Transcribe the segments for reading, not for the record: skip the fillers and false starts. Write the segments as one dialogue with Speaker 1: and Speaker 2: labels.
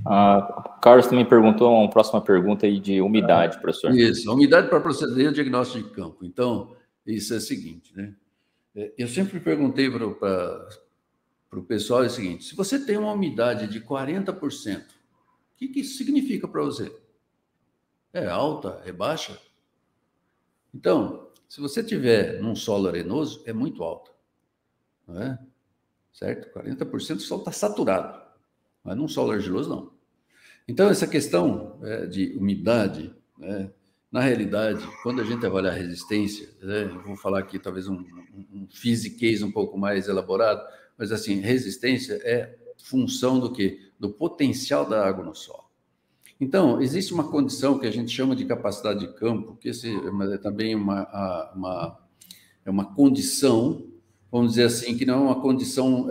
Speaker 1: O Carlos também perguntou uma próxima pergunta aí de umidade, professor.
Speaker 2: Isso, a umidade para proceder ao diagnóstico de campo. Então, isso é o seguinte, né? Eu sempre perguntei para o pessoal o seguinte: se você tem uma umidade de 40%, o que isso significa para você? É alta? É baixa? Então, se você tiver num solo arenoso, é muito alta, não é? Certo? 40% o solo está saturado, mas num solo argiloso, não. Então, essa questão de umidade, né, na realidade, quando a gente avaliar a resistência, né, eu vou falar aqui talvez um physiquez um pouco mais elaborado, mas assim, resistência é função do quê? Do potencial da água no solo. Então, existe uma condição que a gente chama de capacidade de campo, que é também uma condição, vamos dizer assim, que não é uma condição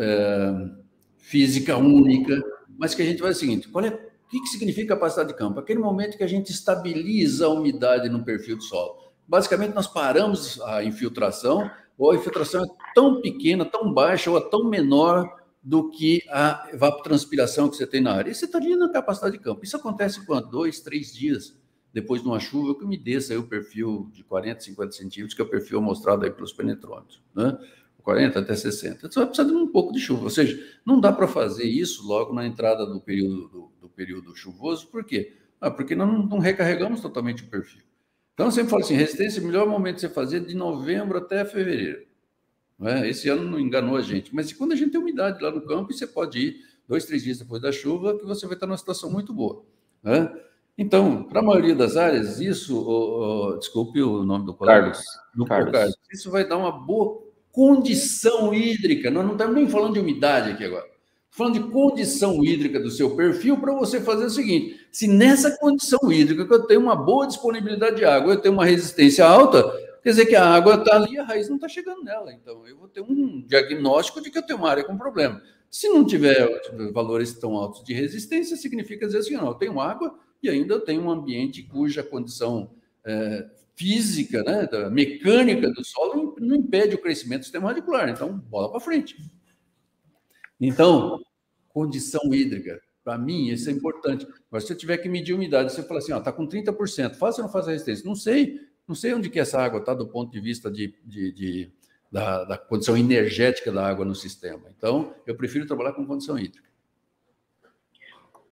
Speaker 2: física única, mas que a gente vai o seguinte: o que significa capacidade de campo? Aquele momento que a gente estabiliza a umidade no perfil do solo. Basicamente, nós paramos a infiltração, ou a infiltração é tão pequena, tão baixa, ou é tão menor do que a evapotranspiração que você tem na área. E você está ali na capacidade de campo. Isso acontece quanto? 2, 3 dias depois de uma chuva, que umedeça aí o perfil de 40, 50 centímetros, que é o perfil mostrado aí pelos penetrômetros, né? 40 até 60. Você vai precisar de um pouco de chuva. Ou seja, não dá para fazer isso logo na entrada do período chuvoso. Por quê? Porque nós não recarregamos totalmente o perfil. Então, eu sempre falo assim: resistência, o melhor momento de você fazer é de novembro até fevereiro. Não é? Esse ano não enganou a gente. Mas quando a gente tem umidade lá no campo, você pode ir 2, 3 dias depois da chuva, que você vai estar numa situação muito boa. Né? Então, para a maioria das áreas, isso... desculpe o nome do colega. Carlos. Isso vai dar uma boa condição hídrica. Nós não estamos nem falando de umidade aqui agora. Falando de condição hídrica do seu perfil, para você fazer o seguinte: se nessa condição hídrica que eu tenho uma boa disponibilidade de água, eu tenho uma resistência alta, quer dizer que a água está ali e a raiz não está chegando nela. Então, eu vou ter um diagnóstico de que eu tenho uma área com problema. Se não tiver valores tão altos de resistência, significa dizer assim: não, eu tenho água e ainda eu tenho um ambiente cuja condição física, né, da mecânica do solo não impede o crescimento do sistema radicular. Então, bola para frente. Então, condição hídrica, para mim, isso é importante. Mas se eu tiver que medir a umidade, você fala assim: está com 30%, faz ou não faz a resistência? Não sei onde que essa água está do ponto de vista da condição energética da água no sistema. Então, eu prefiro trabalhar com condição hídrica.